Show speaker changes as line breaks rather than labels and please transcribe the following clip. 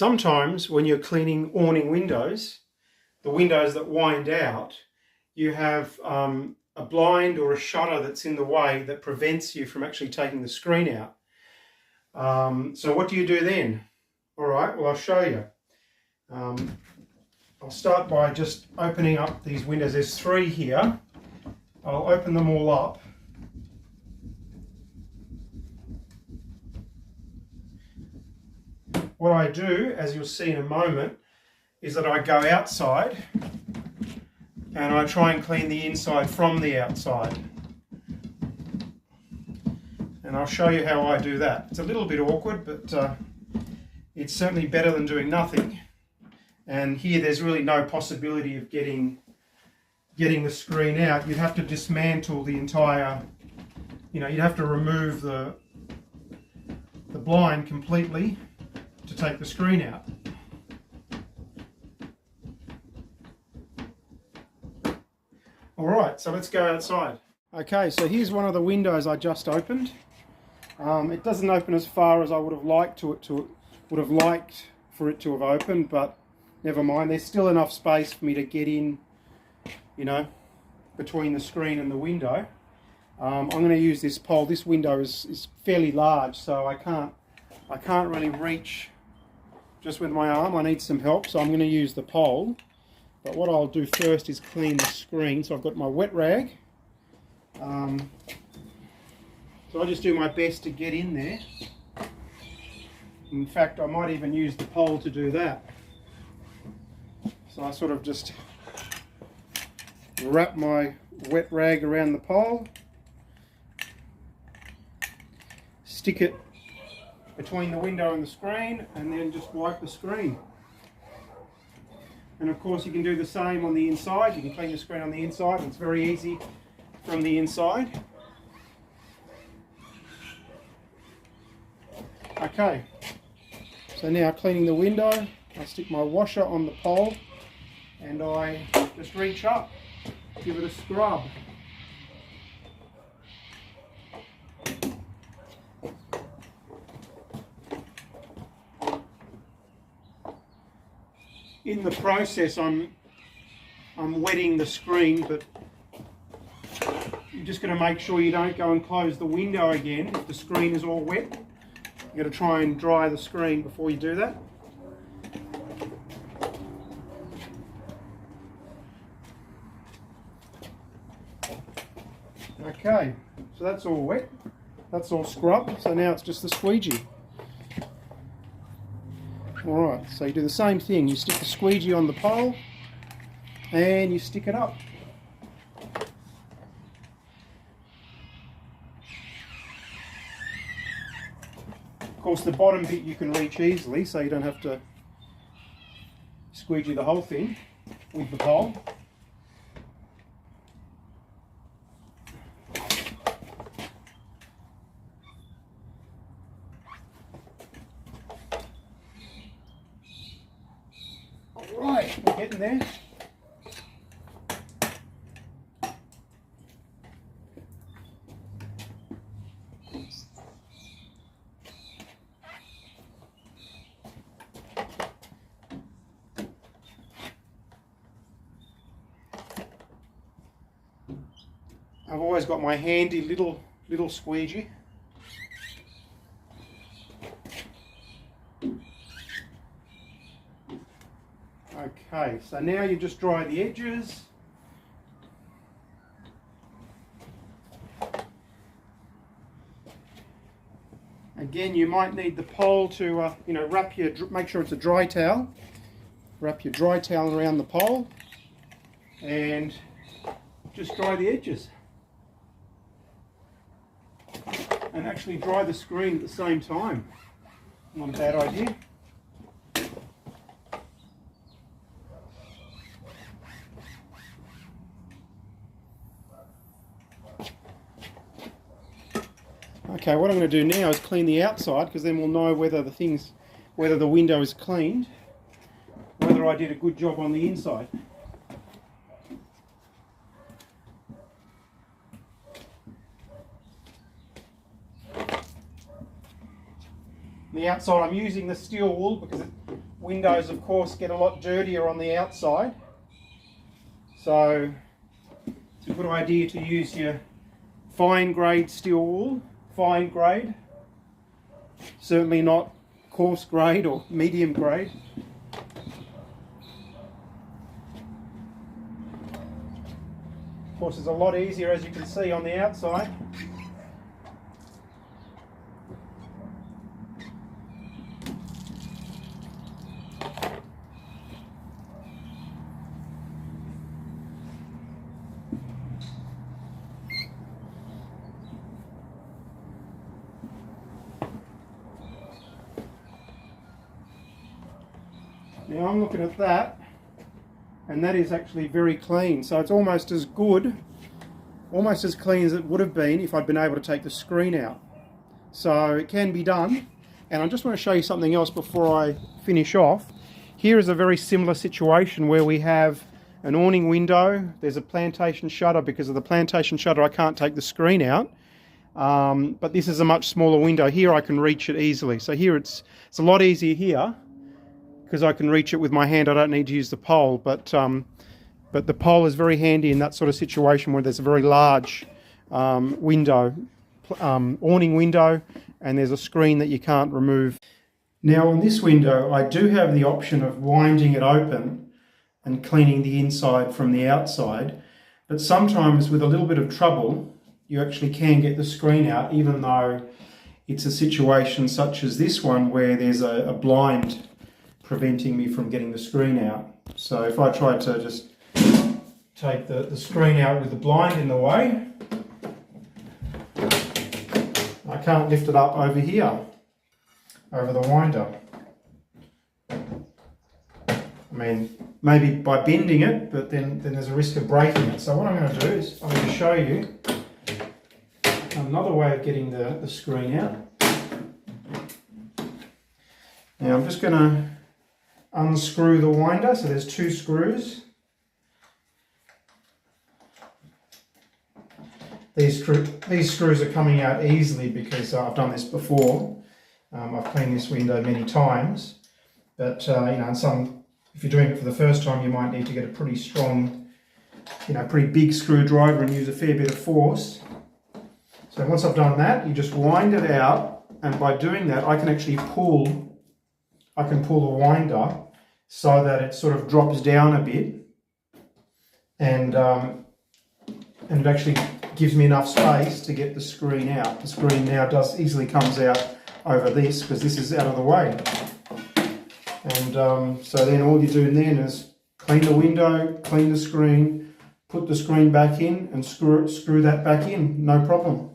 Sometimes when you're cleaning awning windows, the windows that wind out, you have a blind or a shutter that's in the way that prevents you from actually taking the screen out. So what do you do then? All right, well, I'll show you. I'll start by just opening up these windows. There's 3 here. I'll open them all up. What I do, as you'll see in a moment, is that I go outside and I try and clean the inside from the outside. And I'll show you how I do that. It's a little bit awkward, but it's certainly better than doing nothing. And here there's really no possibility of getting the screen out. You'd have to dismantle the entire, you'd have to remove the blind completely to take the screen out. Alright, so let's go outside. Okay, so here's one of the windows I just opened. It doesn't open as far as I would have liked for it to have opened, but never mind. There's still enough space for me to get in, between the screen and the window. I'm going to use this pole. This window is fairly large, so I can't really reach just with my arm. I need some help, so I'm going to use the pole. But what I'll do first is clean the screen. So I've got my wet rag. So I'll just do my best to get in there. In fact, I might even use the pole to do that. So I sort of just wrap my wet rag around the pole, stick it between the window and the screen, and then just wipe the screen. And of course you can do the same on the inside. You can clean the screen on the inside, and it's very easy from the inside. Okay, so now cleaning the window, I stick my washer on the pole and I just reach up, give it a scrub. In the process, I'm wetting the screen, but you're just going to make sure you don't go and close the window again if the screen is all wet. You've got to try and dry the screen before you do that. Okay, so that's all wet. That's all scrubbed. So now it's just the squeegee. Alright, so you do the same thing. You stick the squeegee on the pole and you stick it up. Of course, the bottom bit you can reach easily, so you don't have to squeegee the whole thing with the pole. Right, we're getting there. I've always got my handy little squeegee. Okay, so now you just dry the edges. Again, you might need the pole to, make sure it's a dry towel. Wrap your dry towel around the pole and just dry the edges. And actually dry the screen at the same time. Not a bad idea. Okay, what I'm going to do now is clean the outside, because then we'll know whether the window is cleaned, whether I did a good job on the inside. The outside, I'm using the steel wool because windows, of course, get a lot dirtier on the outside. So it's a good idea to use your fine grade steel wool, fine grade, certainly not coarse grade or medium grade. Of course, it's a lot easier, as you can see, on the outside. Now I'm looking at that, and that is actually very clean. So it's almost as good, almost as clean as it would have been if I'd been able to take the screen out. So it can be done. And I just want to show you something else before I finish off. Here is a very similar situation where we have an awning window. There's a plantation shutter. Because of the plantation shutter, I can't take the screen out. But this is a much smaller window. Here I can reach it easily. So here it's a lot easier here, because I can reach it with my hand. I don't need to use the pole, but the pole is very handy in that sort of situation where there's a very large window, awning window, and there's a screen that you can't remove. Now on this window, I do have the option of winding it open and cleaning the inside from the outside, but sometimes with a little bit of trouble, you actually can get the screen out, even though it's a situation such as this one where there's a blind preventing me from getting the screen out. So if I try to just take the screen out with the blind in the way, I can't lift it up over here, over the winder. I mean, maybe by bending it, but then there's a risk of breaking it. So what I'm going to do is I'm going to show you another way of getting the screen out. Now I'm just going to unscrew the winder. So there's two screws. These screws are coming out easily because I've done this before. I've cleaned this window many times, but you know, if you're doing it for the first time, you might need to get a pretty strong, pretty big screwdriver and use a fair bit of force. So once I've done that, you just wind it out, and by doing that, I can actually pull the winder so that it sort of drops down a bit, and it actually gives me enough space to get the screen out. The screen now easily comes out over this because this is out of the way. And so then all you're doing then is clean the window, clean the screen, put the screen back in, and screw that back in, no problem.